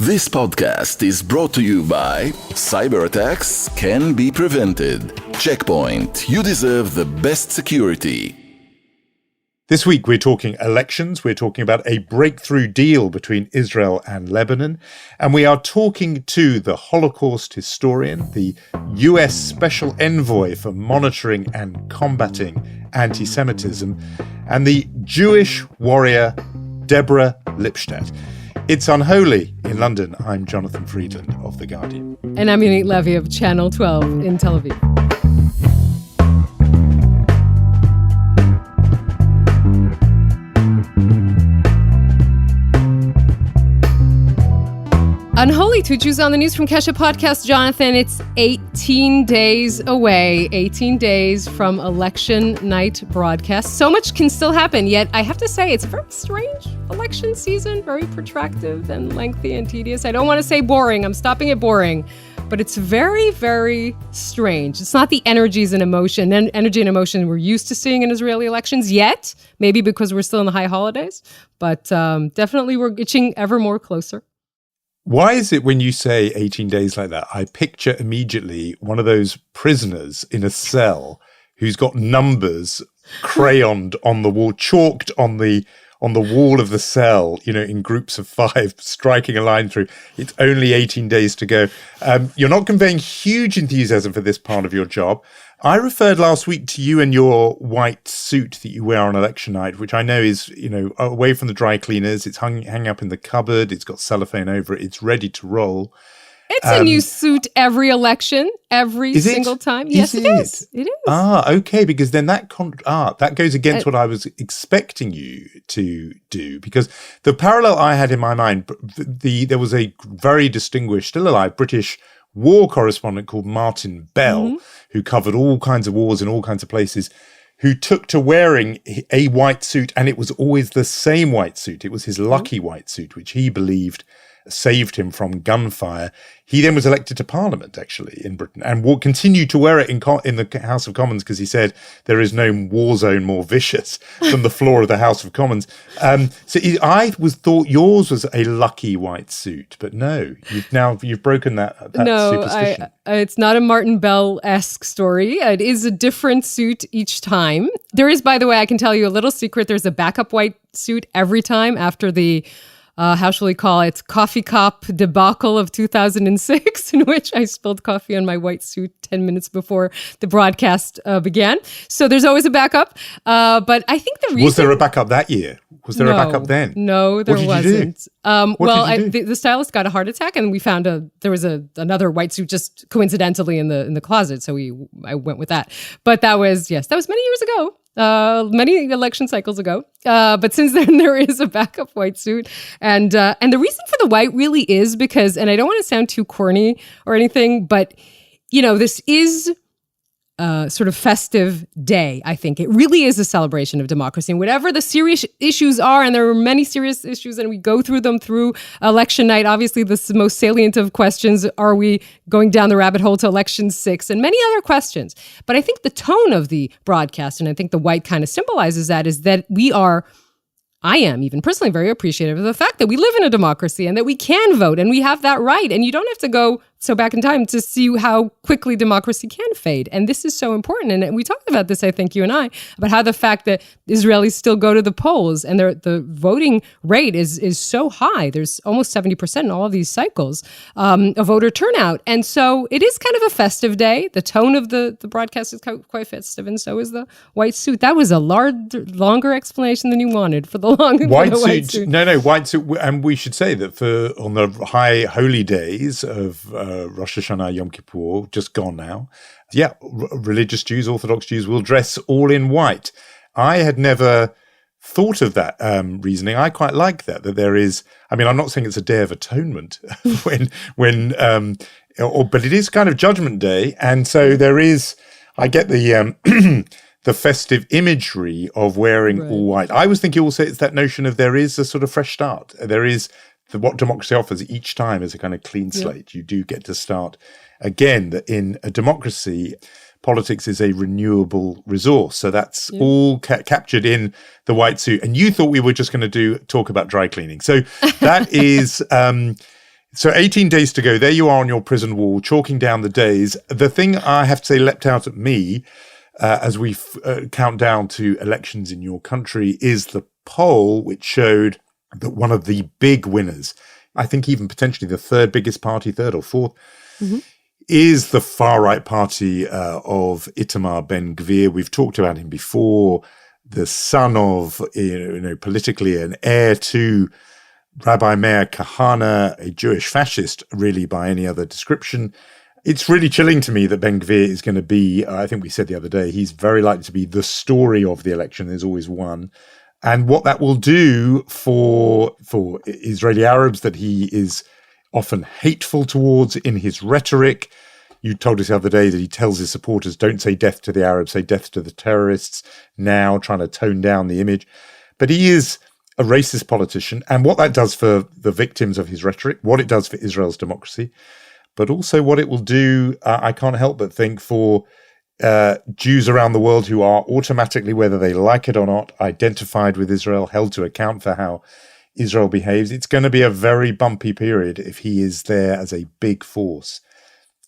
This podcast is brought to you by Cyber attacks can be prevented. Checkpoint. You deserve the best security. This week we're talking elections, we're talking about a breakthrough deal between Israel and Lebanon, and we are talking to the Holocaust historian, the US Special Envoy for Monitoring and Combating Antisemitism, and the Jewish warrior Deborah Lipstadt. It's Unholy in London. I'm Jonathan Friedland of The Guardian. And I'm Yonit Levy of Channel 12 in Tel Aviv. Unholy, two Jews on the News from Kesha Podcast. Jonathan, it's 18 days away, 18 days from election night broadcast. So much can still happen, yet I have to say it's a very strange election season, very protracted and lengthy and tedious. I don't want to say boring, I'm stopping at boring, but it's very, very strange. It's not the energy and emotion we're used to seeing in Israeli elections yet, maybe because we're still in the high holidays, but definitely we're itching ever more closer. Why is it when you say 18 days like that, I picture immediately one of those prisoners in a cell who's got numbers crayoned on the wall, chalked on the wall of the cell, in groups of 5, striking a line through. It's only 18 days to go. You're not conveying huge enthusiasm for this part of your job. I referred last week to you and your white suit that you wear on election night, which I know is, away from the dry cleaners. It's hung up in the cupboard. It's got cellophane over it. It's ready to roll. It's a new suit every election, every single time. Yes, it is. It is. Okay, because then that goes against what I was expecting you to do, because the parallel I had in my mind, there was a very distinguished, still alive, British war correspondent called Martin Bell, who covered all kinds of wars in all kinds of places, who took to wearing a white suit, and it was always the same white suit. It was his lucky white suit, which he believed saved him from gunfire. He then was elected to Parliament, actually, in Britain, and will continue to wear it in the House of Commons, because he said there is no war zone more vicious than the floor of the House of Commons. I thought yours was a lucky white suit, but no, you've broken that superstition. It's not a Martin Bell-esque story. It is a different suit each time. There is, by the way, I can tell you a little secret. There's a backup white suit every time after the how shall we call it, coffee cup debacle of 2006, in which I spilled coffee on my white suit 10 minutes before the broadcast began. So there's always a backup. But I think the reason... Was there a backup that year? Was there a backup then? No, there wasn't. The stylist got a heart attack, and we found there was another white suit just coincidentally in the closet. So I went with that. But that was many years ago. Many election cycles ago. But since then, there is a backup white suit. And the reason for the white really is because, and I don't want to sound too corny or anything, but, this is a sort of festive day, I think. It really is a celebration of democracy. And whatever the serious issues are, and there are many serious issues, and we go through them through election night. Obviously, the most salient of questions, are we going down the rabbit hole to election 6, and many other questions. But I think the tone of the broadcast, and I think the white kind of symbolizes that, is that I am even personally very appreciative of the fact that we live in a democracy and that we can vote and we have that right. And you don't have to go so back in time to see how quickly democracy can fade. And this is so important. And we talked about this, I think, you and I, about how the fact that Israelis still go to the polls and the voting rate is so high. There's almost 70% in all of these cycles of voter turnout. And so it is kind of a festive day. The tone of the broadcast is quite festive, and so is the white suit. That was a longer explanation than you wanted for the white suit. No, white suit. And we should say that on the high holy days of Rosh Hashanah, Yom Kippur, just gone now. Yeah, religious Jews, Orthodox Jews will dress all in white. I had never thought of that reasoning. I quite like that there is, I'm not saying it's a day of atonement but it is kind of Judgment Day. And so there is, I get the the festive imagery of wearing all white. I was thinking also it's that notion of there is a sort of fresh start. There is what democracy offers each time is a kind of clean slate. You do get to start again. That in a democracy, politics is a renewable resource. So that's all captured in the white suit. And you thought we were just going to talk about dry cleaning. So that is, So 18 days to go. There you are on your prison wall, chalking down the days. The thing I have to say leapt out at me as we count down to elections in your country is the poll which showed that one of the big winners, I think even potentially the third biggest party, third or fourth, is the far-right party of Itamar Ben Gvir. We've talked about him before, the son of, politically an heir to Rabbi Meir Kahana, a Jewish fascist, really by any other description. It's really chilling to me that Ben Gvir is going to be, I think we said the other day, he's very likely to be the story of the election. There's always one. And what that will do for Israeli Arabs that he is often hateful towards in his rhetoric. You told us the other day that he tells his supporters, don't say death to the Arabs, say death to the terrorists, now trying to tone down the image. But he is a racist politician, and what that does for the victims of his rhetoric, what it does for Israel's democracy, but also what it will do, I can't help but think, for Jews around the world who are automatically, whether they like it or not, identified with Israel, held to account for how Israel behaves. It's going to be a very bumpy period if he is there as a big force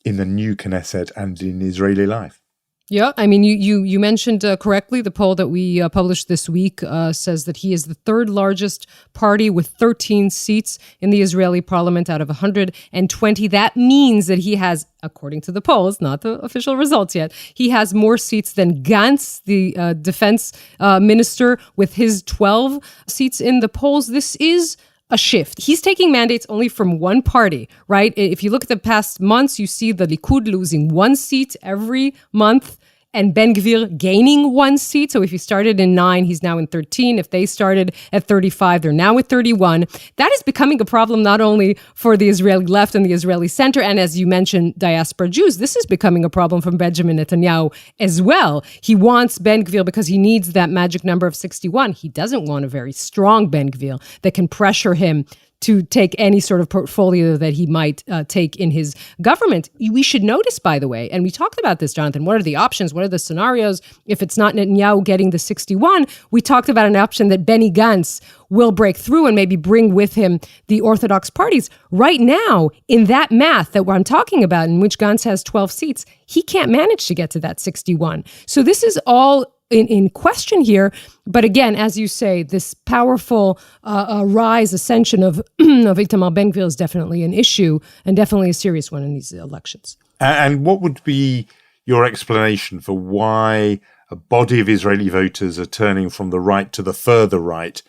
in the new Knesset and in Israeli life. Yeah, I mean, you mentioned correctly, the poll that we published this week says that he is the third largest party with 13 seats in the Israeli parliament out of 120. That means that he has, according to the polls, not the official results yet, he has more seats than Gantz, the defense minister, with his 12 seats in the polls. This is a shift. He's taking mandates only from one party, right? If you look at the past months, you see the Likud losing one seat every month and Ben Gvir gaining one seat. So if he started in 9, he's now in 13. If they started at 35, they're now at 31. That is becoming a problem not only for the Israeli left and the Israeli center, and as you mentioned, diaspora Jews. This is becoming a problem from Benjamin Netanyahu as well. He wants Ben Gvir because he needs that magic number of 61. He doesn't want a very strong Ben Gvir that can pressure him to take any sort of portfolio that he might take in his government. We should notice, by the way, and we talked about this, Jonathan, what are the options? What are the scenarios? If it's not Netanyahu getting the 61, we talked about an option that Benny Gantz will break through and maybe bring with him the Orthodox parties. Right now, in that math that I'm talking about, in which Gantz has 12 seats, he can't manage to get to that 61. So this is all in question here. But again, as you say, this powerful ascension of Itamar Ben Gvir is definitely an issue and definitely a serious one in these elections. And what would be your explanation for why a body of Israeli voters are turning from the right to the further right?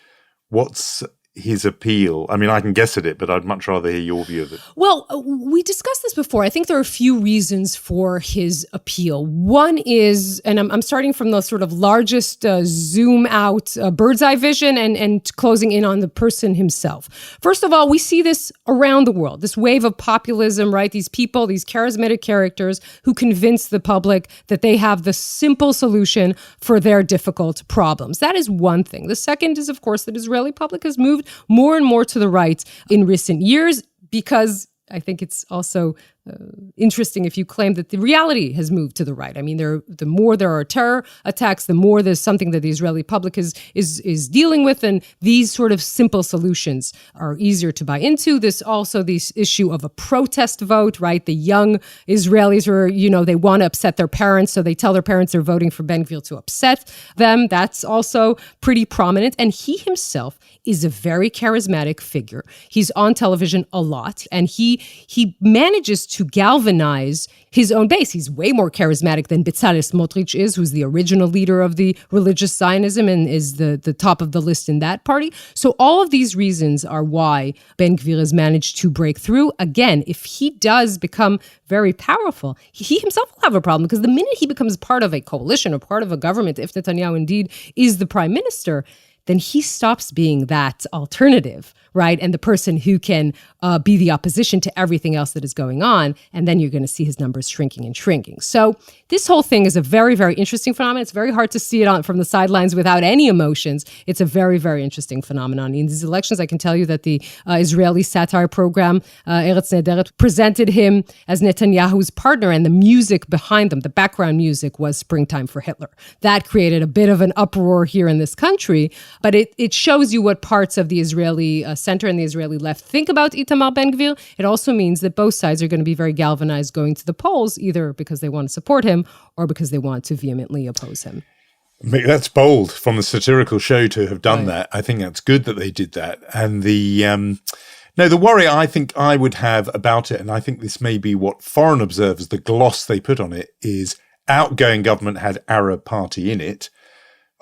What's his appeal? I mean, I can guess at it, but I'd much rather hear your view of it. Well, we discussed this before. I think there are a few reasons for his appeal. One is, and I'm starting from the sort of largest zoom out bird's eye vision and closing in on the person himself. First of all, we see this around the world, this wave of populism, right? These people, these charismatic characters who convince the public that they have the simple solution for their difficult problems. That is one thing. The second is, of course, that Israeli public has moved more and more to the right in recent years, because I think it's also interesting if you claim that the reality has moved to the right. I mean, the more there are terror attacks, the more there's something that the Israeli public is dealing with, and these sort of simple solutions are easier to buy into. This issue of a protest vote, right? The young Israelis are, they want to upset their parents, so they tell their parents they're voting for Ben Gvir to upset them. That's also pretty prominent. And he himself is a very charismatic figure. He's on television a lot, and he manages to galvanize his own base. He's way more charismatic than Bezalel Smotrich is, who's the original leader of the religious Zionism and is the top of the list in that party. So all of these reasons are why Ben Gvir has managed to break through. Again, if he does become very powerful, he himself will have a problem, because the minute he becomes part of a coalition or part of a government, if Netanyahu indeed is the prime minister, then he stops being that alternative, right? And the person who can be the opposition to everything else that is going on. And then you're going to see his numbers shrinking and shrinking. So this whole thing is a very, very interesting phenomenon. It's very hard to see it from the sidelines without any emotions. It's a very, very interesting phenomenon. In these elections, I can tell you that the Israeli satire program, Eretz Nehederet, presented him as Netanyahu's partner, and the music behind them, the background music, was Springtime for Hitler. That created a bit of an uproar here in this country, but it shows you what parts of the Israeli center and the Israeli left think about Itamar Ben Gvir, it also means that both sides are going to be very galvanized going to the polls, either because they want to support him or because they want to vehemently oppose him. That's bold from the satirical show to have done that. I think that's good that they did that. And the worry I think I would have about it, and I think this may be what foreign observers, the gloss they put on it, is outgoing government had Arab party in it.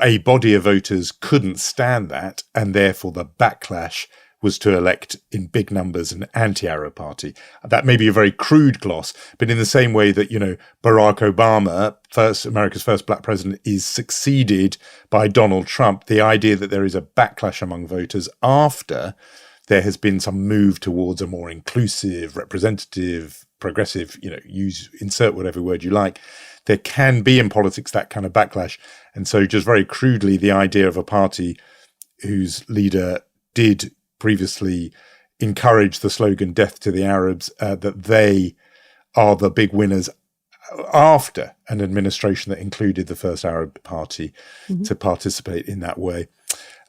A body of voters couldn't stand that, and therefore the backlash was to elect in big numbers an anti-Arab party. That may be a very crude gloss, but in the same way that, Barack Obama, America's first black president, is succeeded by Donald Trump, the idea that there is a backlash among voters after there has been some move towards a more inclusive, representative, progressive, insert whatever word you like, there can be in politics that kind of backlash. And so just very crudely, the idea of a party whose leader did previously encourage the slogan "Death to the Arabs," that they are the big winners after an administration that included the first Arab party to participate in that way.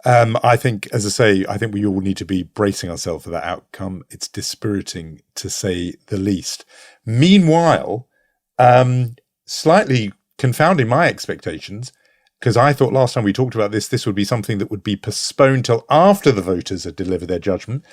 I think, as I say, I think we all need to be bracing ourselves for that outcome. It's dispiriting, to say the least. Meanwhile, slightly confounding my expectations, because I thought last time we talked about this would be something that would be postponed till after the voters had delivered their judgment.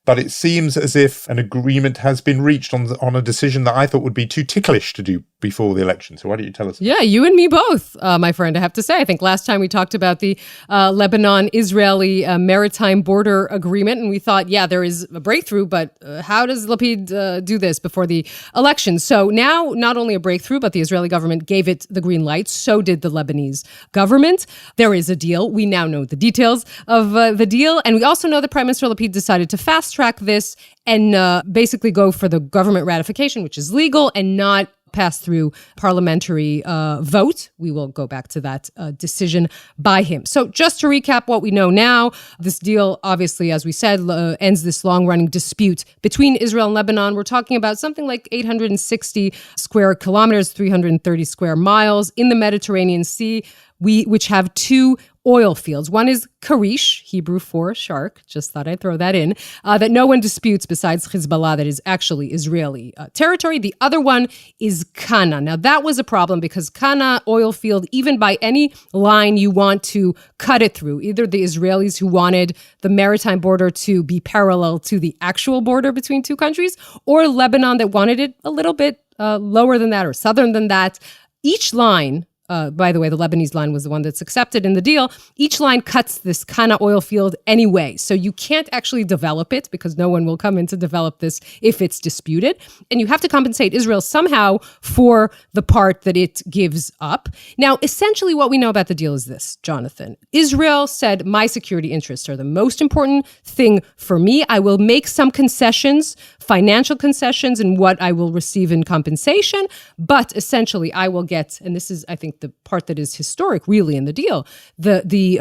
But it seems as if an agreement has been reached on a decision that I thought would be too ticklish to do before the election. So why don't you tell us? Yeah, you and me both, my friend, I have to say. I think last time we talked about the Lebanon-Israeli maritime border agreement, and we thought, there is a breakthrough, but how does Lapid do this before the election? So now, not only a breakthrough, but the Israeli government gave it the green light. So did the Lebanese government. There is a deal. We now know the details of the deal. And we also know that Prime Minister Lapid decided to fast-track this and basically go for the government ratification, which is legal, and not pass through parliamentary vote. We will go back to that decision by him. So just to recap what we know now, this deal, obviously, as we said, ends this long-running dispute between Israel and Lebanon. We're talking about something like 860 square kilometers, 330 square miles in the Mediterranean Sea, which have two oil fields. One is Karish, Hebrew for shark, just thought I'd throw that in, that no one disputes besides Hezbollah, that is actually Israeli territory. The other one is Kana. Now that was a problem because Kana oil field, even by any line you want to cut it through, either the Israelis who wanted the maritime border to be parallel to the actual border between two countries, or Lebanon that wanted it a little bit lower than that or southern than that, each line, by the way, the Lebanese line was the one that's accepted in the deal. Each line cuts this Kana oil field anyway. So you can't actually develop it because no one will come in to develop this if it's disputed. And you have to compensate Israel somehow for the part that it gives up. Now, essentially what we know about the deal is this, Jonathan. Israel said, my security interests are the most important thing for me. I will make some concessions, financial concessions, in what I will receive in compensation. But essentially I will get, and this is, I think, the part that is historic really in the deal, the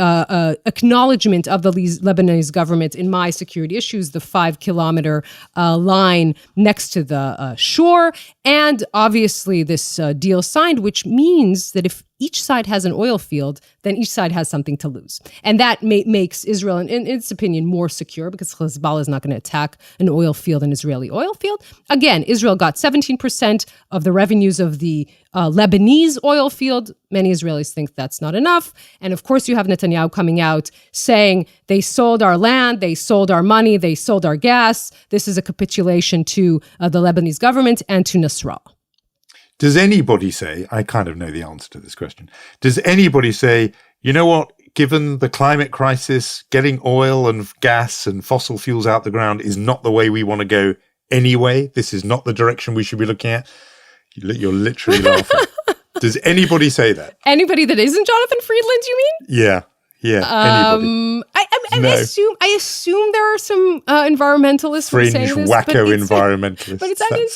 acknowledgement of the Lebanese government in my security issues, the 5-kilometer line next to the shore, and obviously this deal signed, which means that if each side has an oil field, then each side has something to lose. And that makes Israel, in its opinion, more secure because Hezbollah is not going to attack an oil field, an Israeli oil field. Again, Israel got 17% of the revenues of the Lebanese oil field. Many Israelis think that's not enough. And of course, you have Netanyahu coming out saying they sold our land, they sold our money, they sold our gas. This is a capitulation to the Lebanese government and to Nasrallah. Does anybody say, I kind of know the answer to this question, does anybody say, you know what, given the climate crisis, getting oil and gas and fossil fuels out the ground is not the way we want to go anyway? This is not the direction we should be looking at? You're literally laughing. Does anybody say that? Anybody that isn't Jonathan Friedland, you mean? Yeah. Anybody. I assume there are some environmentalists fringe saying this, wacko environmentalists. But I didn't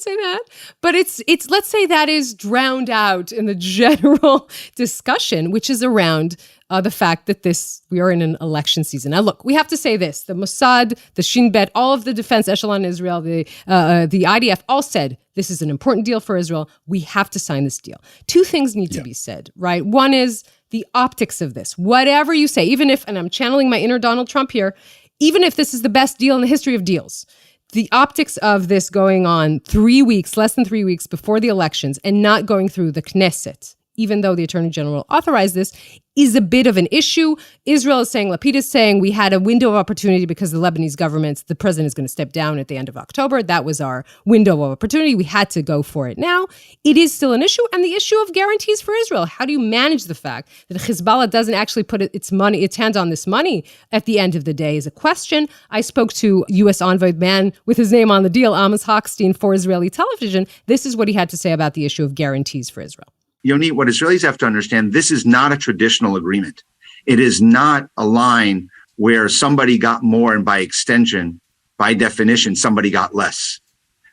say that. But it's let's say that is drowned out in the general discussion, which is around the fact that we are in an election season. Now, look, we have to say this: the Mossad, the Shin Bet, all of the defense echelon in Israel, the IDF, all said this is an important deal for Israel. We have to sign this deal. Two things need to be said, right? One is the optics of this. Whatever you say, even if, and I'm channeling my inner Donald Trump here, even if this is the best deal in the history of deals, the optics of this going on 3 weeks, less than 3 weeks before the elections and not going through the Knesset, even though the Attorney General authorized this, is a bit of an issue. Israel is saying, Lapid is saying, we had a window of opportunity because the Lebanese government, the president is going to step down at the end of October. That was our window of opportunity. We had to go for it now. It is still an issue. And the issue of guarantees for Israel. How do you manage the fact that Hezbollah doesn't actually put its hands on this money at the end of the day is a question. I spoke to U.S. Envoy, man with his name on the deal, Amos Hochstein, for Israeli television. This is what he had to say about the issue of guarantees for Israel. Yonit, what Israelis have to understand, this is not a traditional agreement. It is not a line where somebody got more and by extension, by definition, somebody got less.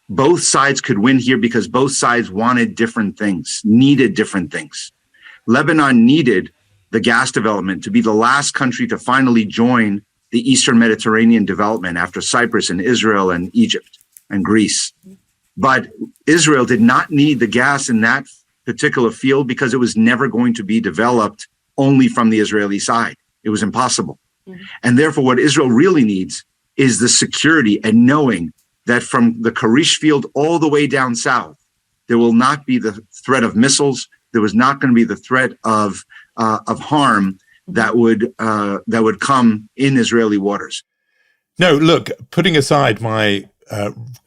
Both sides could win here because both sides wanted different things, needed different things. Lebanon needed the gas development to be the last country to finally join the Eastern Mediterranean development after Cyprus and Israel and Egypt and Greece. But Israel did not need the gas in that particular field because it was never going to be developed only from the Israeli side. It was impossible. Mm-hmm. And therefore, what Israel really needs is the security and knowing that from the Karish field all the way down south, there will not be the threat of missiles. There was not going to be the threat of harm that would come in Israeli waters. No, look, putting aside my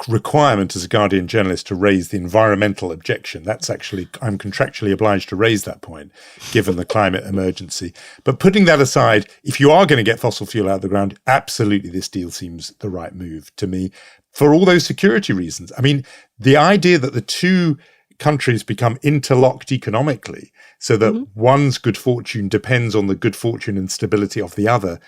requirement as a Guardian journalist to raise the environmental objection. That's actually, I'm contractually obliged to raise that point, given the climate emergency. But putting that aside, if you are going to get fossil fuel out of the ground, absolutely this deal seems the right move to me for all those security reasons. I mean, the idea that the two countries become interlocked economically so that one's good fortune depends on the good fortune and stability of the other,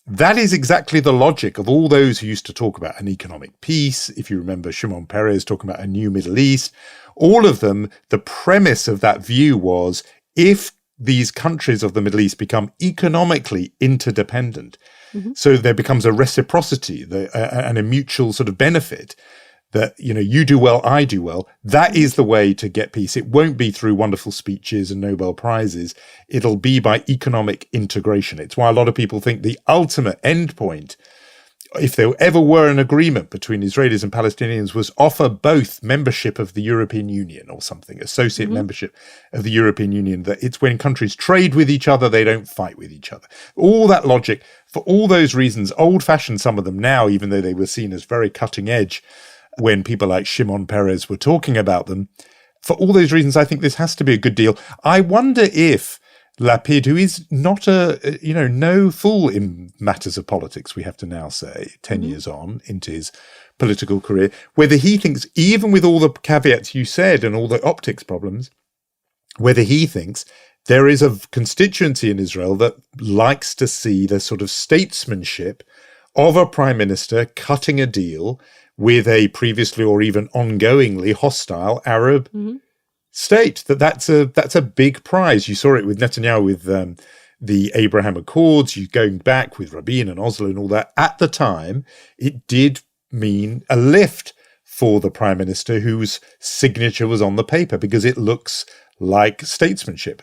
that is exactly the logic of all those who used to talk about an economic peace. If you remember Shimon Peres talking about a new Middle East, all of them, the premise of that view was if these countries of the Middle East become economically interdependent, so there becomes a reciprocity and a mutual sort of benefit that, you know, you do well, I do well. That is the way to get peace. It won't be through wonderful speeches and Nobel Prizes. It'll be by economic integration. It's why a lot of people think the ultimate endpoint, if there ever were an agreement between Israelis and Palestinians, was offer both membership of the European Union or something, associate membership of the European Union, that it's when countries trade with each other, they don't fight with each other. All that logic, for all those reasons, old-fashioned some of them now, even though they were seen as very cutting edge, when people like Shimon Peres were talking about them. For all those reasons, I think this has to be a good deal. I wonder if Lapid, who is not no fool in matters of politics, we have to now say, 10 years on into his political career, whether he thinks, even with all the caveats you said and all the optics problems, whether he thinks there is a constituency in Israel that likes to see the sort of statesmanship of a prime minister cutting a deal with a previously or even ongoingly hostile Arab state. That's a big prize. You saw it with Netanyahu with the Abraham Accords, you going back with Rabin and Oslo and all that. At the time, it did mean a lift for the prime minister whose signature was on the paper because it looks like statesmanship.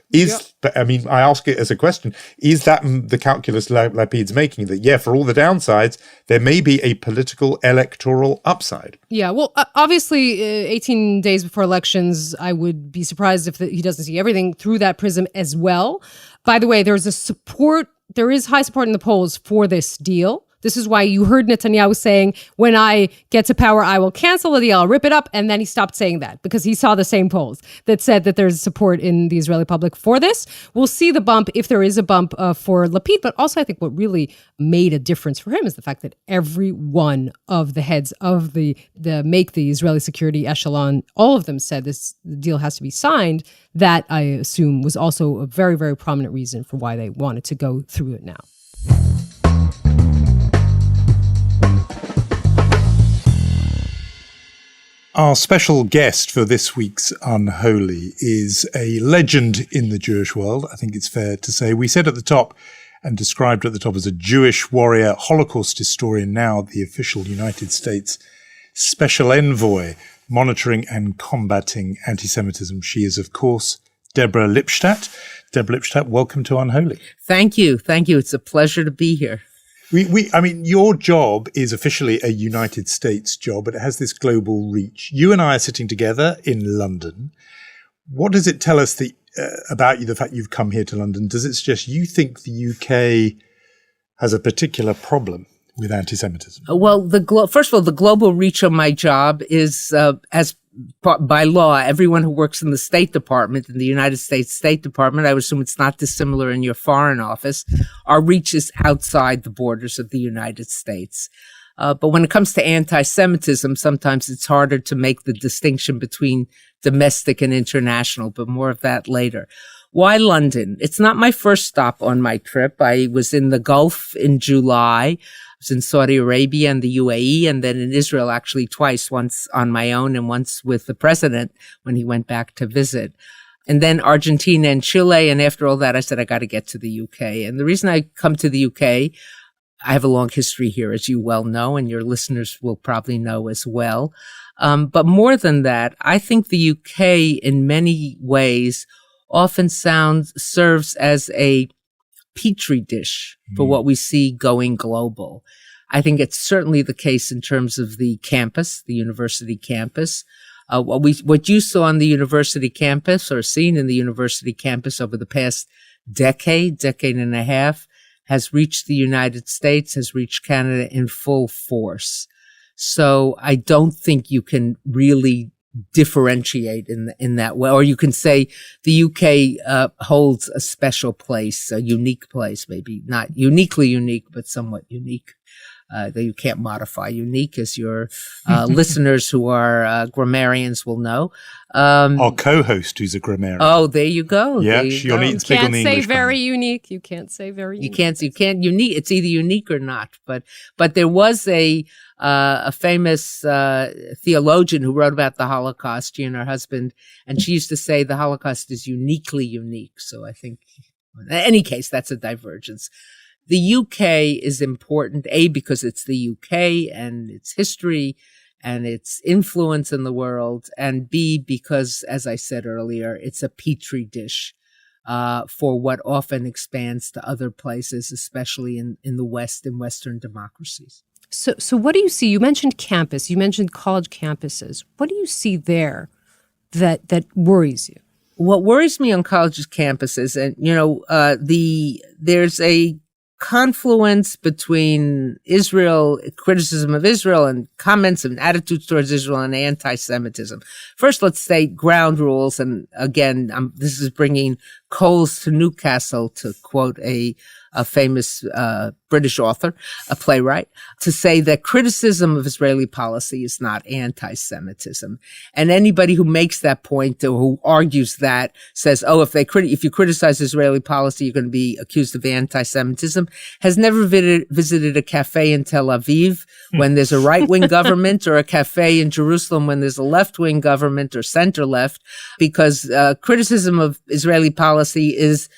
But I mean, I ask it as a question, is that the calculus Lapid's making, that, for all the downsides, there may be a political electoral upside? Yeah, well, obviously, 18 days before elections, I would be surprised if he doesn't see everything through that prism as well. By the way, there is high support in the polls for this deal. This is why you heard Netanyahu saying, when I get to power, I will cancel the deal, I'll rip it up. And then he stopped saying that because he saw the same polls that said that there's support in the Israeli public for this. We'll see the bump, if there is a bump for Lapid. But also, I think what really made a difference for him is the fact that every one of the heads of the Israeli security echelon, all of them said the deal has to be signed. That, I assume, was also a very, very prominent reason for why they wanted to go through it now. Our special guest for this week's Unholy is a legend in the Jewish world, I think it's fair to say. We said at the top and described at the top as a Jewish warrior, Holocaust historian, now the official United States Special Envoy, monitoring and combating anti-Semitism. She is, of course, Deborah Lipstadt. Deborah Lipstadt, welcome to Unholy. Thank you. Thank you. It's a pleasure to be here. I mean, your job is officially a United States job, but it has this global reach. You and I are sitting together in London. What does it tell us about you, the fact you've come here to London? Does it suggest you think the UK has a particular problem with anti-Semitism? Well, first of all, the global reach of my job is, by law, everyone who works in the State Department, in the United States State Department, I would assume it's not dissimilar in your foreign office, our reach is outside the borders of the United States. But when it comes to anti-Semitism, sometimes it's harder to make the distinction between domestic and international, but more of that later. Why London? It's not my first stop on my trip. I was in the Gulf in July. I was in Saudi Arabia and the UAE, and then in Israel actually twice, once on my own and once with the president when he went back to visit. And then Argentina and Chile. And after all that, I said, I got to get to the UK. And the reason I come to the UK, I have a long history here, as you well know, and your listeners will probably know as well. But more than that, I think the UK in many ways often serves as a petri dish for what we see going global. I think it's certainly the case in terms of the campus, the university campus. What you saw on the university campus or seen in the university campus over the past decade and a half has reached the United States, has reached Canada in full force. So I don't think you can really differentiate in that way, or you can say the UK holds a special place, a unique place, maybe not uniquely unique, but somewhat unique. Though you can't modify unique, as your listeners who are grammarians will know. Our co-host, who's a grammarian. Oh, there you go. Yeah, you Yonit's big on the can't say English very grammar. unique. You can't say very unique. You can't unique. It's either unique or not. But there was a famous theologian who wrote about the Holocaust, she and her husband, and she used to say the Holocaust is uniquely unique. So I think, in any case, that's a divergence. The UK is important, A, because it's the UK and its history and its influence in the world, and B, because, as I said earlier, it's a petri dish for what often expands to other places, especially in the West, in Western democracies. So what do you see? You mentioned campus. You mentioned college campuses. What do you see there that worries you? What worries me on colleges' campuses, and there's a confluence between Israel, criticism of Israel, and comments and attitudes towards Israel, and anti-Semitism. First, let's say ground rules. And again, this is bringing coals to Newcastle, to quote a famous British author, a playwright, to say that criticism of Israeli policy is not anti-Semitism. And anybody who makes that point or who argues that says, oh, if you criticize Israeli policy, you're going to be accused of anti-Semitism, has never visited a cafe in Tel Aviv when there's a right-wing government, or a cafe in Jerusalem when there's a left-wing government or center-left, because criticism of Israeli policy is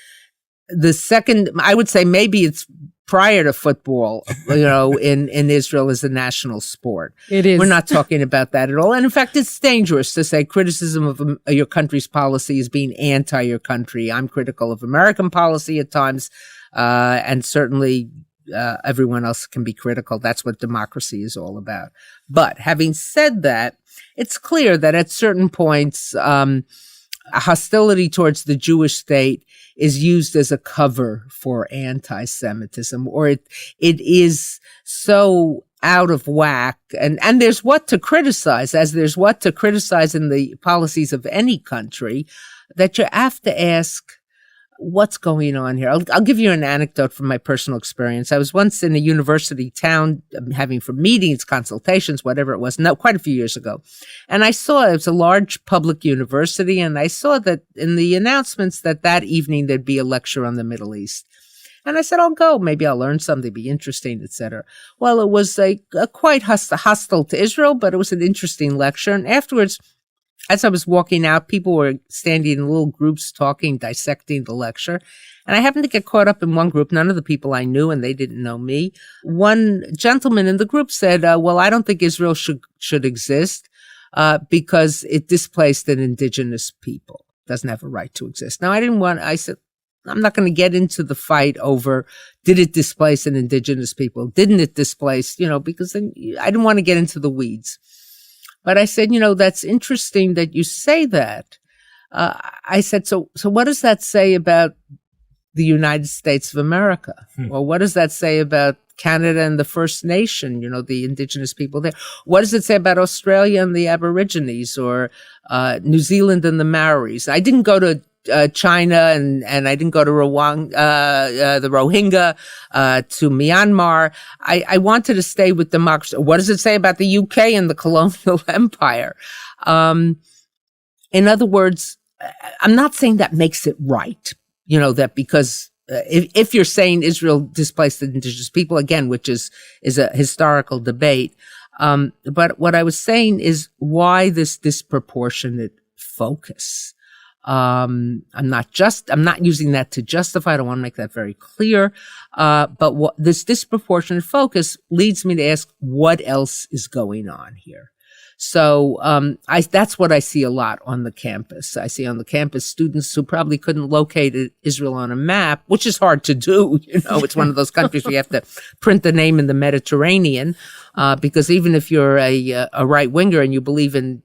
the second, I would say maybe it's prior to football, in Israel as a national sport. It is. We're not talking about that at all. And in fact, it's dangerous to say criticism of your country's policy is being anti your country. I'm critical of American policy at times, and certainly everyone else can be critical. That's what democracy is all about. But having said that, it's clear that at certain points, hostility towards the Jewish state is used as a cover for anti-Semitism, or it is so out of whack. And there's what to criticize, as there's what to criticize in the policies of any country, that you have to ask, what's going on here? I'll give you an anecdote from my personal experience. I was once in a university town having for meetings, consultations, whatever it was, quite a few years ago. And I saw, it was a large public university, and I saw that in the announcements that evening there'd be a lecture on the Middle East. And I said, I'll go. Maybe I'll learn something, be interesting, etc. Well, it was quite hostile to Israel, but it was an interesting lecture. And afterwards, as I was walking out, people were standing in little groups talking, dissecting the lecture. And I happened to get caught up in one group. None of the people I knew, and they didn't know me. One gentleman in the group said, well, I don't think Israel should exist because it displaced an indigenous people. It doesn't have a right to exist. Now, I said, I'm not going to get into the fight over did it displace an indigenous people? Didn't it displace, because then I didn't want to get into the weeds. But I said, that's interesting that you say that. I said, so what does that say about the United States of America? Or what does that say about Canada and the First Nation, the indigenous people there? What does it say about Australia and the Aborigines, or New Zealand and the Maoris? I didn't go to China and I didn't go to the Rohingya, to Myanmar. I wanted to stay with democracy. What does it say about the UK and the colonial empire? In other words, I'm not saying that makes it right, that because if you're saying Israel displaced indigenous people, again, which is a historical debate. But what I was saying is why this disproportionate focus. I'm not using that to justify. I don't want to make that very clear. But this disproportionate focus leads me to ask what else is going on here. So, that's what I see a lot on the campus. I see on the campus students who probably couldn't locate Israel on a map, which is hard to do. It's one of those countries where you have to print the name in the Mediterranean, because even if you're a right winger and you believe in,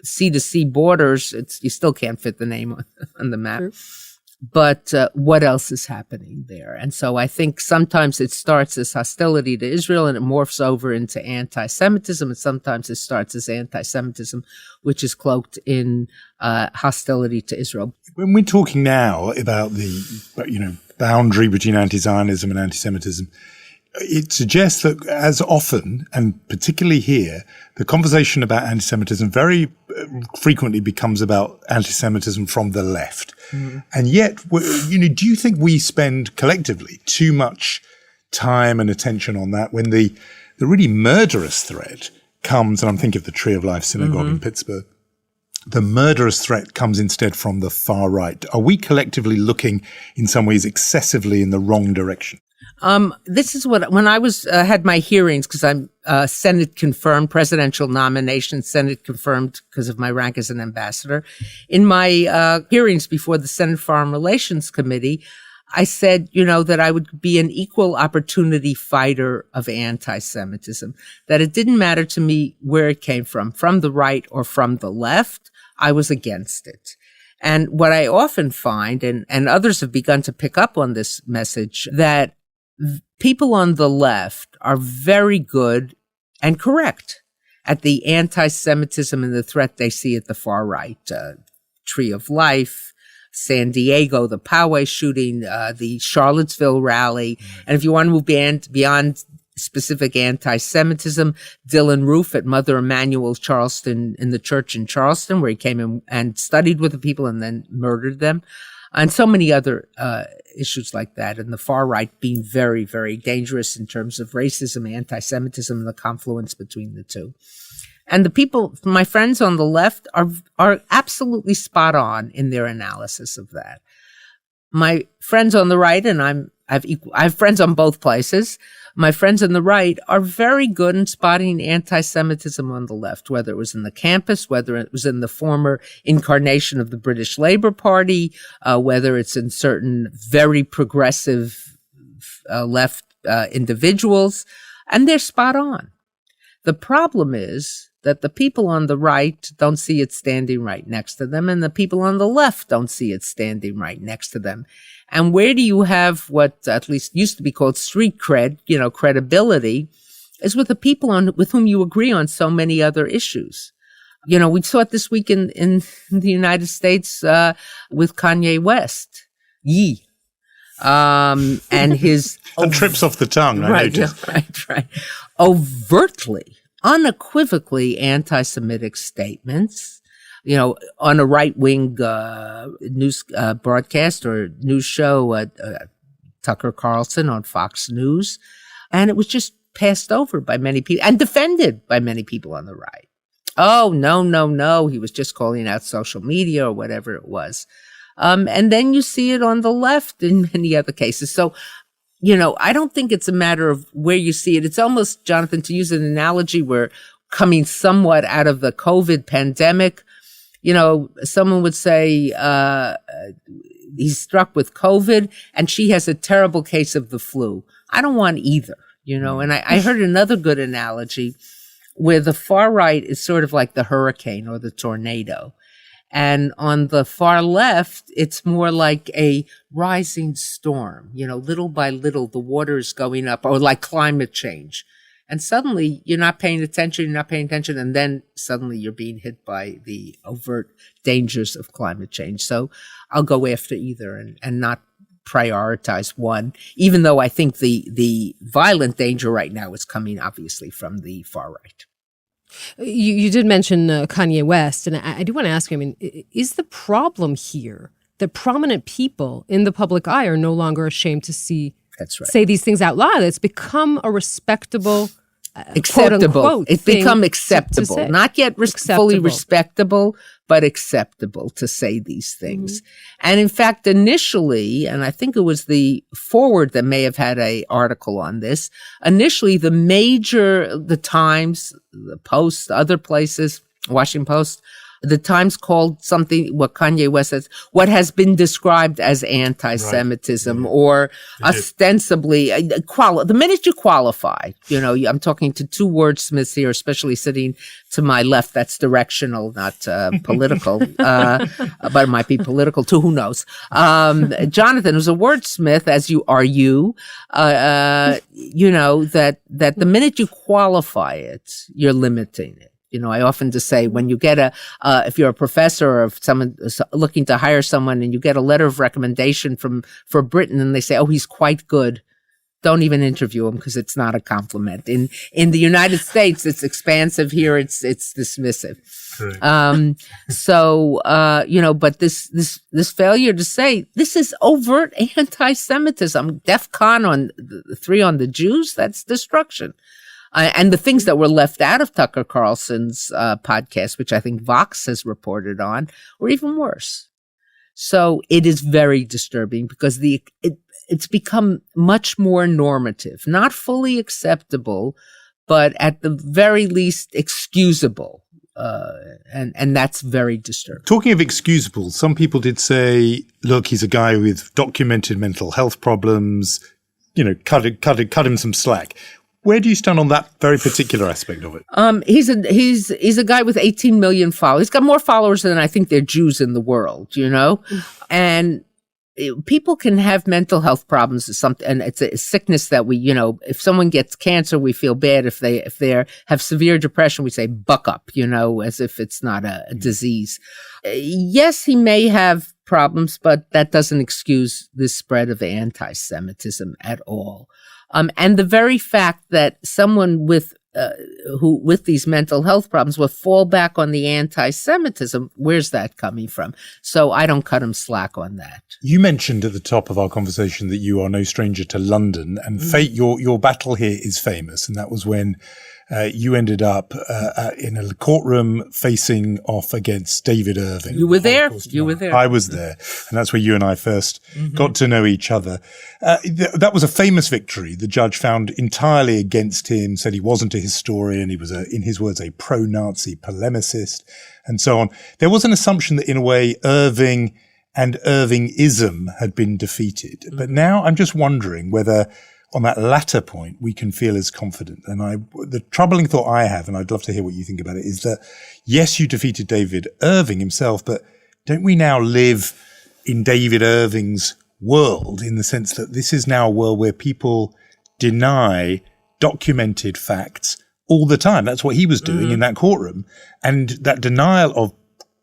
sea to sea borders, you still can't fit the name on the map. Sure. But what else is happening there? And so I think sometimes it starts as hostility to Israel and it morphs over into anti-Semitism, and sometimes it starts as anti-Semitism, which is cloaked in hostility to Israel. When we're talking now about the boundary between anti-Zionism and anti-Semitism, it suggests that as often, and particularly here, the conversation about anti-Semitism very frequently becomes about anti-Semitism from the left. Mm-hmm. And yet, do you think we spend collectively too much time and attention on that when the really murderous threat comes, and I'm thinking of the Tree of Life Synagogue in Pittsburgh, the murderous threat comes instead from the far right? Are we collectively looking in some ways excessively in the wrong direction? This is when I was, had my hearings, because I'm, Senate confirmed, presidential nomination, Senate confirmed because of my rank as an ambassador. In my, hearings before the Senate Foreign Relations Committee, I said, that I would be an equal opportunity fighter of anti-Semitism, that it didn't matter to me where it came from the right or from the left. I was against it. And what I often find, and others have begun to pick up on this message, that people on the left are very good and correct at the anti-Semitism and the threat they see at the far right. Tree of Life, San Diego, the Poway shooting, the Charlottesville rally. And if you want to move beyond specific anti-Semitism, Dylan Roof at Mother Emanuel's Charleston, in the church in Charleston, where he came in and studied with the people and then murdered them. And so many other issues like that, and the far right being very, very dangerous in terms of racism, anti-Semitism, and the confluence between the two. And the people, my friends on the left, are absolutely spot on in their analysis of that. My friends on the right, and I have friends on both places. My friends on the right are very good in spotting anti-Semitism on the left, whether it was in the campus, whether it was in the former incarnation of the British Labour Party, whether it's in certain very progressive left individuals, and they're spot on. The problem is that the people on the right don't see it standing right next to them, and the people on the left don't see it standing right next to them. And where do you have what at least used to be called street cred, credibility, is with the people with whom you agree on so many other issues. We saw it this week in the United States with Kanye West. And his and trips off the tongue, I noticed. Right. Overtly, unequivocally anti-Semitic statements. On a right-wing news broadcast or news show, Tucker Carlson on Fox News. And it was just passed over by many people and defended by many people on the right. Oh, no. He was just calling out social media or whatever it was. And then you see it on the left in many other cases. So, I don't think it's a matter of where you see it. It's almost, Jonathan, to use an analogy, we're coming somewhat out of the COVID pandemic. Someone would say, he's struck with COVID, and she has a terrible case of the flu. I don't want either, and I heard another good analogy where the far right is sort of like the hurricane or the tornado. And on the far left, it's more like a rising storm. Little by little, the water is going up, or like climate change. And suddenly you're not paying attention, and then suddenly you're being hit by the overt dangers of climate change. So I'll go after either and not prioritize one, even though I think the violent danger right now is coming obviously from the far right. You did mention Kanye West, and I do want to ask you, is the problem here that prominent people in the public eye are no longer ashamed to say these things out loud? It's become a respectable, acceptable. It's become acceptable, not yet fully respectable, but acceptable to say these things. And in fact, initially, and I think it was the Forward that may have had an article on this, initially the Times, the Post, other places, Washington Post, the Times called something, what Kanye West says, what has been described as anti-Semitism, or ostensibly, the minute you qualify, I'm talking to two wordsmiths here, especially sitting to my left, that's directional, not political, but it might be political too, who knows. Jonathan, who's a wordsmith, as you are that the minute you qualify it, you're limiting it. I often just say when you get if you're a professor or if someone is looking to hire someone and you get a letter of recommendation for Britain and they say, oh, he's quite good, don't even interview him because it's not a compliment. In the United States, it's expansive. Here, it's dismissive. But this failure to say this is overt anti-Semitism, DEFCON on 3 on the Jews, that's destruction. And the things that were left out of Tucker Carlson's podcast, which I think Vox has reported on, were even worse. So it is very disturbing because it's become much more normative, not fully acceptable, but at the very least excusable. And that's very disturbing. Talking of excusable, some people did say, look, he's a guy with documented mental health problems, cut him some slack. Where do you stand on that very particular aspect of it? He's a guy with 18 million followers. He's got more followers than I think there are Jews in the world, And people can have mental health problems or something, and it's a sickness that we, if someone gets cancer, we feel bad. If they have severe depression, we say buck up, as if it's not a disease. Yes, he may have problems, but that doesn't excuse the spread of anti-Semitism at all. And the very fact that someone with these mental health problems will fall back on the anti-Semitism, where's that coming from? So I don't cut him slack on that. You mentioned at the top of our conversation that you are no stranger to London, and your battle here is famous, and that was when you ended up in a courtroom facing off against David Irving. You were there. You were there. I was there. And that's where you and I first got to know each other. That was a famous victory. The judge found entirely against him, said he wasn't a historian. He was, in his words, a pro-Nazi polemicist and so on. There was an assumption that in a way Irving and Irvingism had been defeated. But now I'm just wondering whether on that latter point, we can feel as confident. And the troubling thought I have, and I'd love to hear what you think about it, is that yes, you defeated David Irving himself, but don't we now live in David Irving's world in the sense that this is now a world where people deny documented facts all the time? That's what he was doing in that courtroom. And that denial of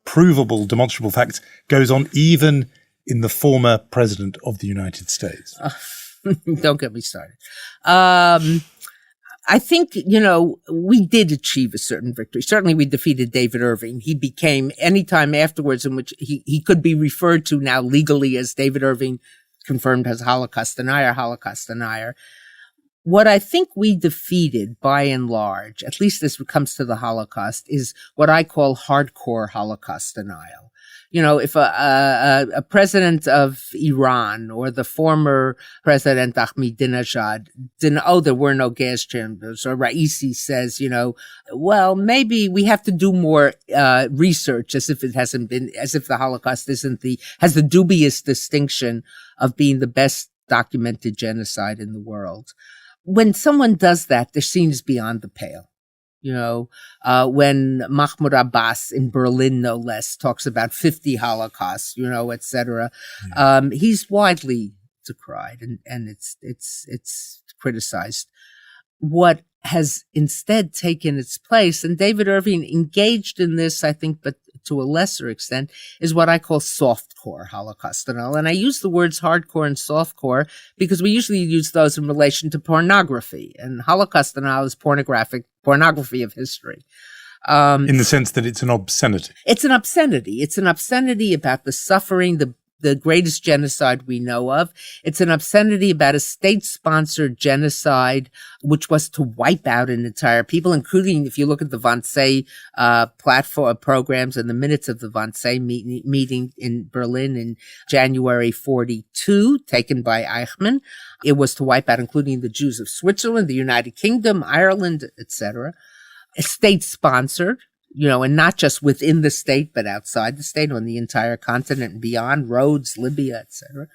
provable, demonstrable facts goes on even in the former president of the United States. Don't get me started. I think, we did achieve a certain victory. Certainly we defeated David Irving. He became, any time afterwards in which he could be referred to now legally as David Irving, confirmed as Holocaust denier. What I think we defeated by and large, at least as it comes to the Holocaust, is what I call hardcore Holocaust denial. If a president of Iran or the former president Ahmadinejad there were no gas chambers, or Raisi says, well, maybe we have to do more research, as if the Holocaust has the dubious distinction of being the best documented genocide in the world. When someone does that, they're seen as beyond the pale. When Mahmoud Abbas in Berlin, no less, talks about 50 Holocausts, et cetera, he's widely decried and it's criticized. What has instead taken its place, and David Irving engaged in this, I think, but to a lesser extent, is what I call softcore Holocaust denial. And I use the words hardcore and softcore because we usually use those in relation to pornography. And Holocaust denial is pornography of history. In the sense that it's an obscenity. It's an obscenity. It's an obscenity about the suffering, the greatest genocide we know of. It's an obscenity about a state-sponsored genocide, which was to wipe out an entire people, including, if you look at the Wannsee platform programs and the minutes of the Wannsee meeting in Berlin in January 1942, taken by Eichmann. It was to wipe out, including the Jews of Switzerland, the United Kingdom, Ireland, etc. State-sponsored. And not just within the state, but outside the state, on the entire continent and beyond, Rhodes, Libya, etc.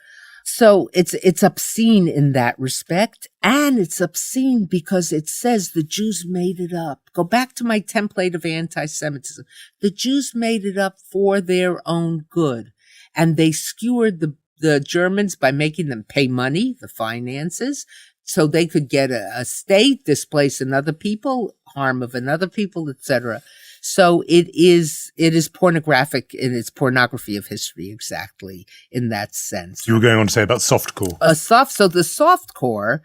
So it's obscene in that respect. And it's obscene because it says the Jews made it up. Go back to my template of anti-Semitism. The Jews made it up for their own good. And they skewered the Germans by making them pay money, the finances, so they could get a state, displace another people, harm of another people, etc. So it is pornographic in its pornography of history, exactly in that sense. You were going on to say about softcore. So the softcore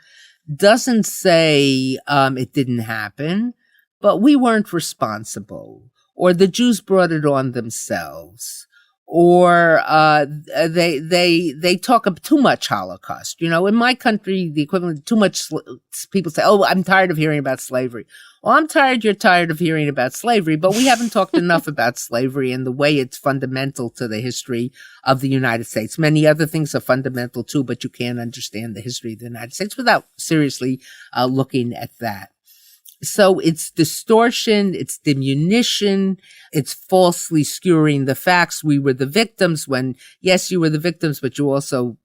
doesn't say it didn't happen, but we weren't responsible, or the Jews brought it on themselves, or they talk of too much Holocaust. In my country, the equivalent, too much, people say, oh, I'm tired of hearing about slavery. Well, I'm tired you're tired of hearing about slavery, but we haven't talked enough about slavery and the way it's fundamental to the history of the United States. Many other things are fundamental too, but you can't understand the history of the United States without seriously looking at that. So it's distortion, it's diminution, it's falsely skewering the facts. We were the victims when, yes, you were the victims, but you also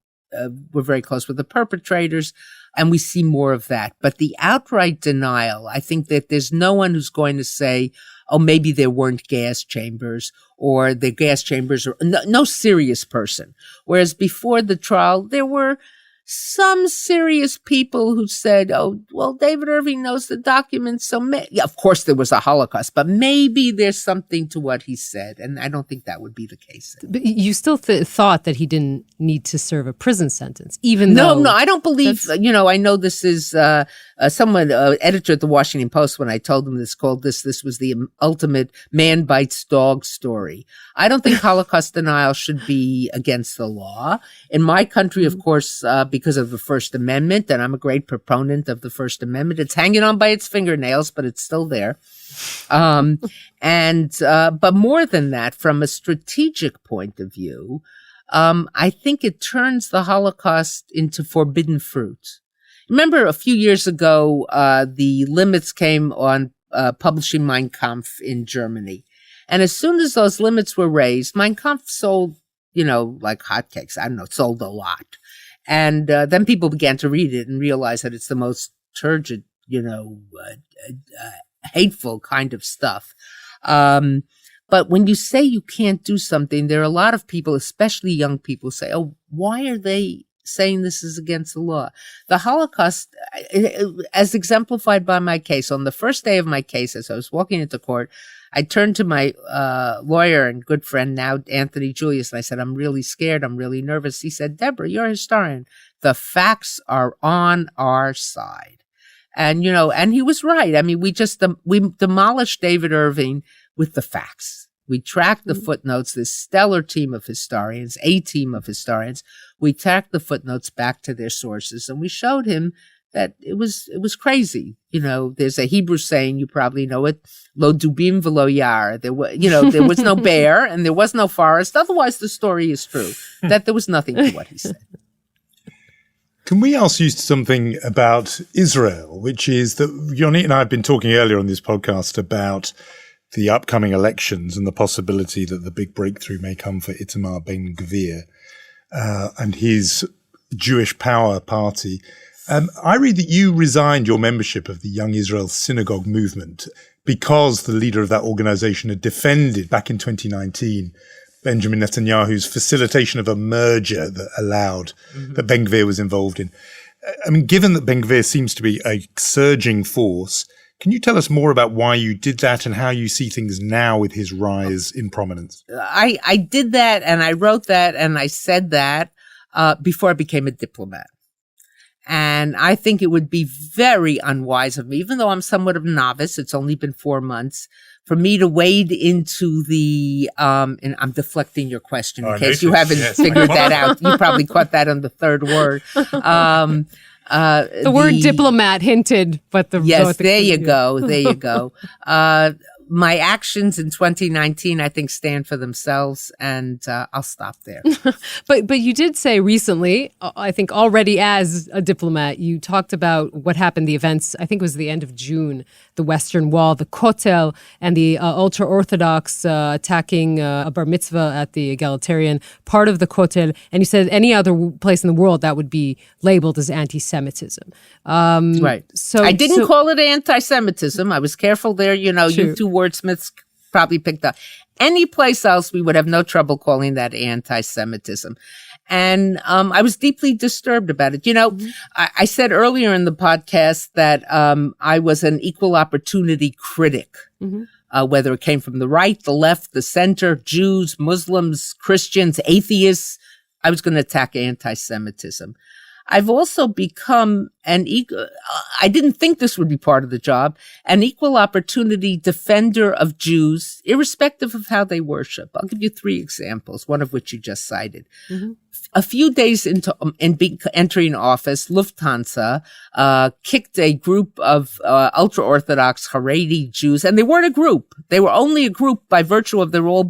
were very close with the perpetrators. And we see more of that. But the outright denial, I think that there's no one who's going to say, oh, maybe there weren't gas chambers, or the gas chambers are no serious person. Whereas before the trial, there were some serious people who said, oh, well, David Irving knows the documents, so yeah, of course there was a Holocaust, but maybe there's something to what he said. And I don't think that would be the case. But you still thought that he didn't need to serve a prison sentence, even though... No, I don't believe, I know this is someone, editor at the Washington Post, when I told him this, called this was the ultimate man bites dog story. I don't think Holocaust denial should be against the law. In my country, of course, because of the First Amendment, and I'm a great proponent of the First Amendment. It's hanging on by its fingernails, but it's still there. But more than that, from a strategic point of view, I think it turns the Holocaust into forbidden fruit. Remember a few years ago, the limits came on publishing Mein Kampf in Germany. And as soon as those limits were raised, Mein Kampf sold, like hotcakes. I don't know, it sold a lot. And then people began to read it and realize that it's the most turgid, hateful kind of stuff. But when you say you can't do something, there are a lot of people, especially young people, say, oh, why are they saying this is against the law? The Holocaust, as exemplified by my case, on the first day of my case, as I was walking into court, I turned to my lawyer and good friend now, Anthony Julius, and I said, I'm really scared. I'm really nervous. He said, Deborah, you're a historian. The facts are on our side. And, and he was right. I mean, we demolished David Irving with the facts. We tracked the footnotes, this stellar team of historians, a team of historians. We tracked the footnotes back to their sources, and we showed him that it was crazy. There's a Hebrew saying, you probably know it, lo dubim velo yar. There was no bear and there was no forest. Otherwise, the story is true, that there was nothing to what he said. Can we ask you something about Israel, which is that Yonit and I have been talking earlier on this podcast about the upcoming elections and the possibility that the big breakthrough may come for Itamar Ben Gvir and his Jewish Power Party. I read that you resigned your membership of the Young Israel Synagogue movement because the leader of that organization had defended back in 2019 Benjamin Netanyahu's facilitation of a merger that allowed that Ben Gvir was involved in. I mean, given that Ben Gvir seems to be a surging force, can you tell us more about why you did that and how you see things now with his rise in prominence? I did that and I wrote that and I said that before I became a diplomat. And I think it would be very unwise of me, even though I'm somewhat of a novice, it's only been 4 months, for me to wade into the, and I'm deflecting your question in case you haven't figured that out. You probably caught that on the third word. The word diplomat hinted, but there you go. My actions in 2019, I think, stand for themselves, and I'll stop there. But you did say recently, I think already as a diplomat, you talked about what happened, the events, I think it was the end of June, the Western Wall, the Kotel, and the ultra-Orthodox attacking a bar mitzvah at the egalitarian part of the Kotel. And you said any other place in the world that would be labeled as anti-Semitism. Right. So I didn't call it anti-Semitism. I was careful there. You two wordsmiths probably picked up. Any place else, we would have no trouble calling that anti-Semitism. And I was deeply disturbed about it. I said earlier in the podcast that I was an equal opportunity critic, whether it came from the right, the left, the center, Jews, Muslims, Christians, atheists. I was going to attack anti-Semitism. I've also become I didn't think this would be part of the job, an equal opportunity defender of Jews, irrespective of how they worship. I'll give you 3 examples, one of which you just cited. A few days into entering office, Lufthansa kicked a group of ultra-Orthodox Haredi Jews, and they weren't a group. They were only a group by virtue of their all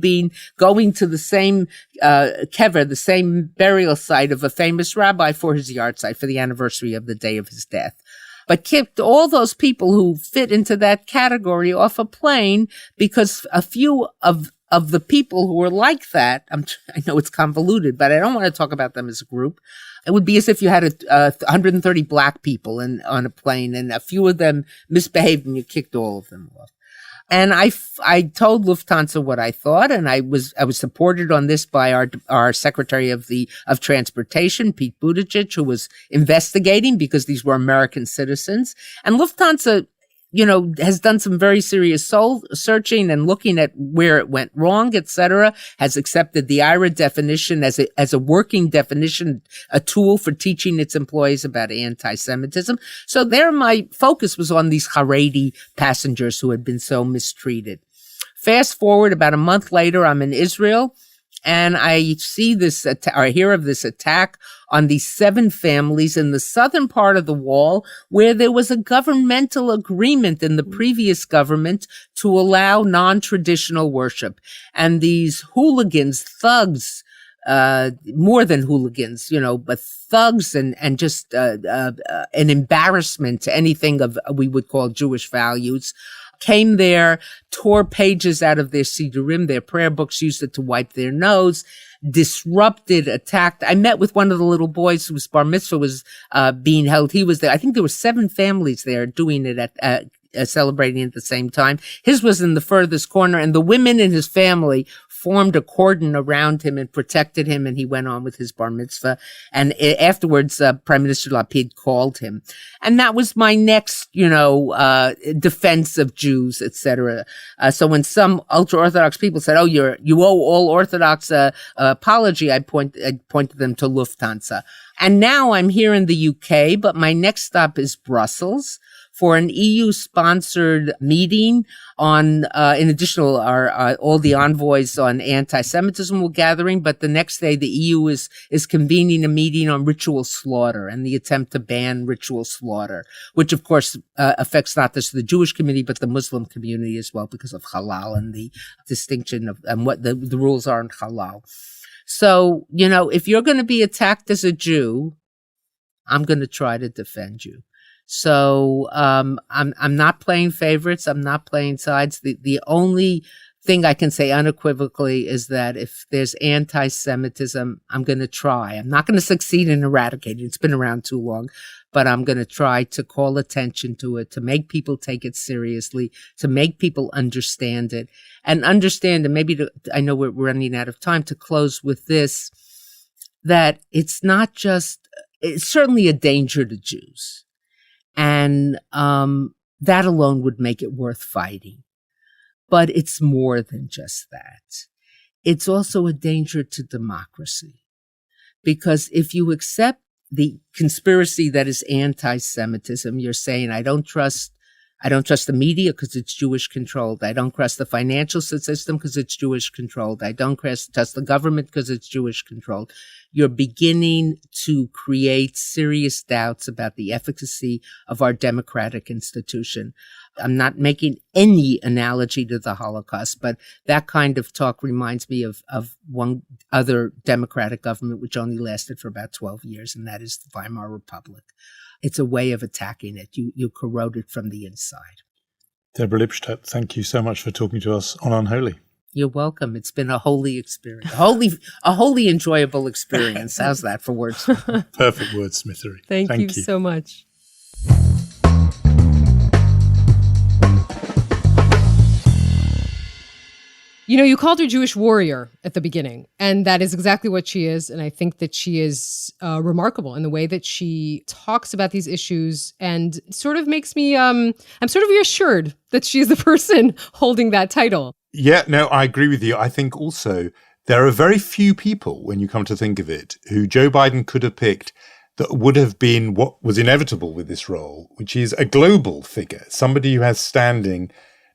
going to the same kever, the same burial site of a famous rabbi for his yard site for the anniversary of the day of his death. But kicked all those people who fit into that category off a plane because a few of the people who were like that, I know it's convoluted, but I don't want to talk about them as a group. It would be as if you had 130 black people on a plane and a few of them misbehaved and you kicked all of them off. And I told Lufthansa what I thought, and I was supported on this by our Secretary of Transportation, Pete Buttigieg, who was investigating because these were American citizens. And Lufthansa, has done some very serious soul searching and looking at where it went wrong, et cetera, has accepted the IRA definition as a working definition, a tool for teaching its employees about anti-Semitism. So there my focus was on these Haredi passengers who had been so mistreated. Fast forward about a month later, I'm in Israel. And I see this, or hear of this attack on these 7 families in the southern part of the wall where there was a governmental agreement in the previous government to allow non-traditional worship. And these hooligans, thugs, more than hooligans, but thugs and just an embarrassment to anything of we would call Jewish values, came there, tore pages out of their Sidurim, their prayer books, used it to wipe their nose, disrupted, attacked. I met with one of the little boys whose bar mitzvah was being held. He was there. I think there were 7 families there doing it at celebrating at the same time. His was in the furthest corner, and the women in his family formed a cordon around him and protected him, and he went on with his bar mitzvah. And afterwards, Prime Minister Lapid called him. And that was my next, defense of Jews, etc. So when some ultra-Orthodox people said, "Oh, you owe all Orthodox apology," I pointed them to Lufthansa. And now I'm here in the UK, but my next stop is Brussels for an EU-sponsored meeting on, in addition to all the envoys on anti-Semitism were gathering, but the next day the EU is convening a meeting on ritual slaughter and the attempt to ban ritual slaughter, which of course affects not just the Jewish community, but the Muslim community as well because of halal and the distinction of and what the rules are in halal. So, if you're going to be attacked as a Jew, I'm going to try to defend you. So, I'm not playing favorites. I'm not playing sides. The only thing I can say unequivocally is that if there's anti-Semitism, I'm going to try. I'm not going to succeed in eradicating it. It's been around too long, but I'm going to try to call attention to it, to make people take it seriously, to make people understand it and understand. And maybe I know we're running out of time to close with this, that it's certainly a danger to Jews. And that alone would make it worth fighting. But it's more than just that. It's also a danger to democracy. Because if you accept the conspiracy that is anti-Semitism, you're saying, I don't trust the media because it's Jewish controlled. I don't trust the financial system because it's Jewish controlled. I don't trust the government because it's Jewish controlled. You're beginning to create serious doubts about the efficacy of our democratic institution. I'm not making any analogy to the Holocaust, but that kind of talk reminds me of one other democratic government which only lasted for about 12 years, and that is the Weimar Republic. It's a way of attacking it. You corrode it from the inside. Deborah Lipstadt, thank you so much for talking to us on Unholy. You're welcome. It's been a holy experience, a wholly enjoyable experience. How's that for words? Perfect wordsmithery. Thank you so much. You called her Jewish warrior at the beginning, and that is exactly what she is. And I think that she is remarkable in the way that she talks about these issues, and sort of makes me, I'm sort of reassured that she is the person holding that title. Yeah, no, I agree with you. I think also there are very few people, when you come to think of it, who Joe Biden could have picked that would have been what was inevitable with this role, which is a global figure, somebody who has standing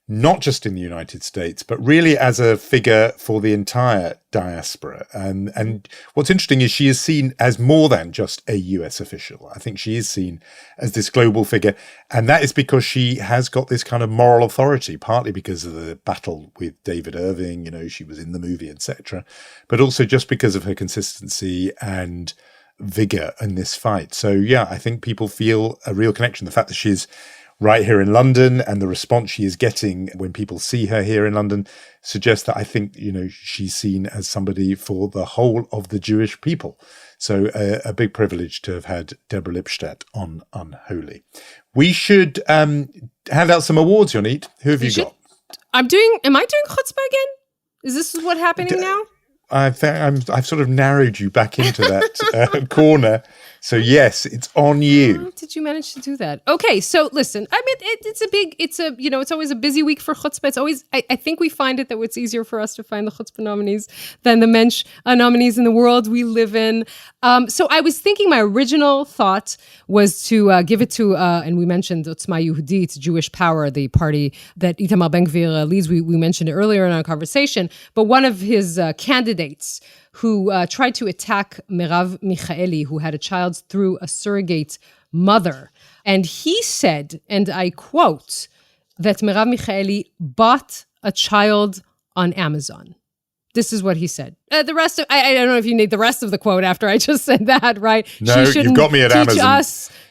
not just in the United States, but really as a figure for the entire diaspora. And what's interesting is she is seen as more than just a US official. I think she is seen as this global figure. And that is because she has got this kind of moral authority, partly because of the battle with David Irving, she was in the movie, etc., but also just because of her consistency and vigor in this fight. So yeah, I think people feel a real connection. The fact that she's right here in London and the response she is getting when people see her here in London suggests that I think, she's seen as somebody for the whole of the Jewish people. So a big privilege to have had Deborah Lipstadt on Unholy. We should hand out some awards, Yonit. Who have you got? Am I doing chutzpah again? Is this what's happening now? I've sort of narrowed you back into that corner. So yes, it's on you. How did you manage to do that? Okay, so listen, I mean, it's always a busy week for chutzpah. It's always, I think we find it that it's easier for us to find the chutzpah nominees than the mensch nominees in the world we live in. So I was thinking, my original thought was to give it to, and we mentioned Otzma Yehudit, Jewish Power, the party that Itamar Ben Gvir leads. We mentioned it earlier in our conversation, but one of his candidates who tried to attack Merav Michaeli, who had a child through a surrogate mother. And he said, and I quote, that Merav Michaeli bought a child on Amazon. This is what he said. The rest of, I don't know if you need the rest of the quote after I just said that, right? No, you've got me at Amazon.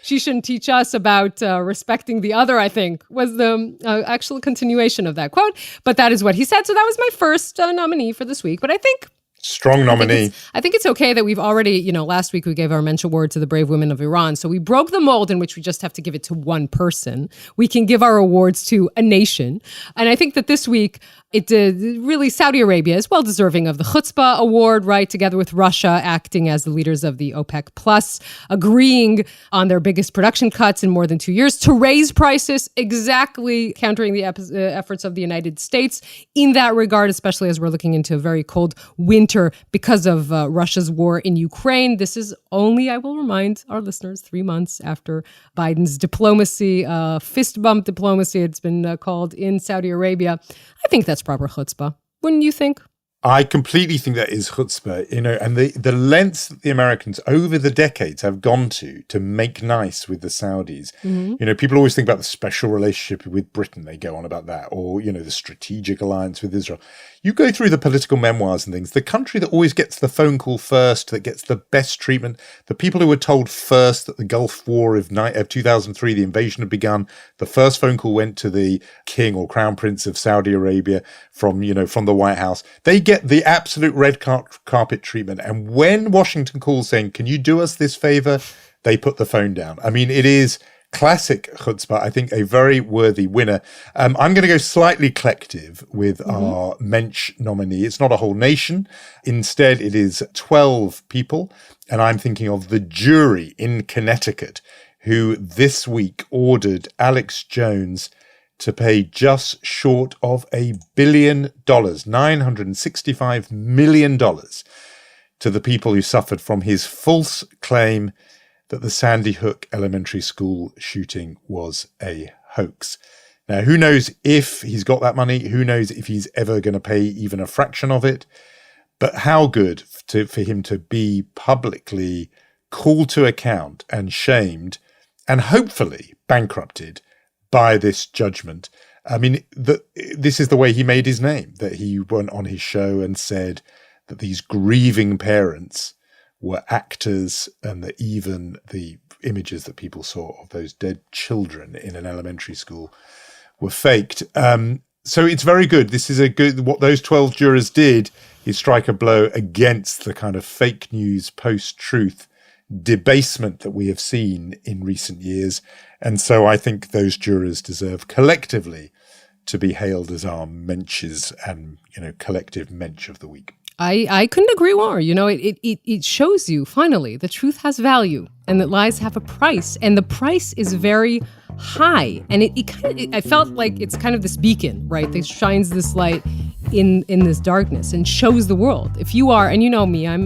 She shouldn't teach us about respecting the other, I think, was the actual continuation of that quote. But that is what he said. So that was my first nominee for this week. But I think strong nominee. I think it's okay that we've already, last week we gave our mensch award to the brave women of Iran. So we broke the mold in which we just have to give it to one person. We can give our awards to a nation. And I think that this week, It really, Saudi Arabia is well deserving of the Chutzpah Award, right? Together with Russia acting as the leaders of the OPEC Plus, agreeing on their biggest production cuts in more than 2 years to raise prices, exactly countering the efforts of the United States in that regard, especially as we're looking into a very cold winter because of Russia's war in Ukraine. This is only, I will remind our listeners, 3 months after Biden's diplomacy, fist bump diplomacy, it's been called in Saudi Arabia. I think that's proper chutzpah. Wouldn't you think? I completely think that is chutzpah, and the lengths that the Americans over the decades have gone to make nice with the Saudis. Mm-hmm. People always think about the special relationship with Britain. They go on about that, or, the strategic alliance with Israel. You go through the political memoirs and things, the country that always gets the phone call first, that gets the best treatment, the people who were told first that the Gulf War of 2003, the invasion had begun, the first phone call went to the king or crown prince of Saudi Arabia from the White House. They get the absolute red carpet treatment. And when Washington calls saying, can you do us this favor? They put the phone down. I mean, it is classic chutzpah. I think a very worthy winner. I'm going to go slightly collective with our Mensch nominee. It's not a whole nation. Instead, it is 12 people. And I'm thinking of the jury in Connecticut, who this week ordered Alex Jones to pay just short of $1 billion, $965 million, to the people who suffered from his false claim that the Sandy Hook Elementary School shooting was a hoax. Now, who knows if he's got that money? Who knows if he's ever going to pay even a fraction of it? But how good for him to be publicly called to account and shamed and hopefully bankrupted by this judgment. I mean, this is the way he made his name, that he went on his show and said that these grieving parents were actors and that even the images that people saw of those dead children in an elementary school were faked. So it's very good. This is what those 12 jurors did is strike a blow against the kind of fake news, post-truth debasement that we have seen in recent years. And so I think those jurors deserve collectively to be hailed as our Mensches and, collective Mensch of the week. I couldn't agree more. It shows you, finally, the truth has value and that lies have a price. And the price is very high. And I felt like it's kind of this beacon, right? That shines this light in this darkness and shows the world. If you are, and you know me, I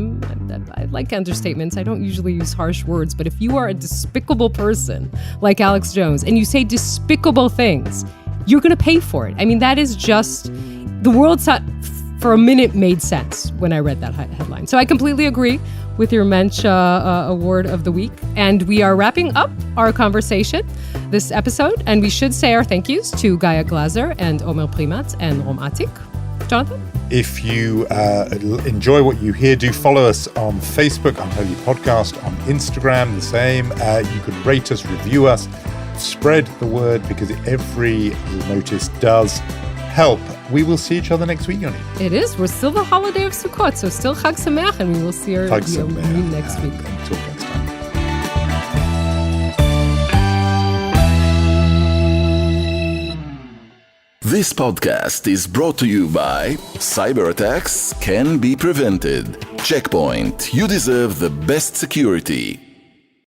like understatements. I don't usually use harsh words. But if you are a despicable person like Alex Jones and you say despicable things, you're going to pay for it. I mean, that is just, the world for a minute made sense when I read that headline. So I completely agree with your Mensch Award of the Week. And we are wrapping up our conversation this episode. And we should say our thank yous to Gaia Glaser and Omer Primat and Rom Atik. Jonathan? If you enjoy what you hear, do follow us on Facebook, Unholy Podcast, on Instagram, the same. You can rate us, review us, spread the word, because every notice does help. We will see each other next week, Yoni. It is. We're still the holiday of Sukkot, so still Chag Sameach, and we will see you next week. Until next time. This podcast is brought to you by Cyber attacks can be prevented. Checkpoint. You deserve the best security.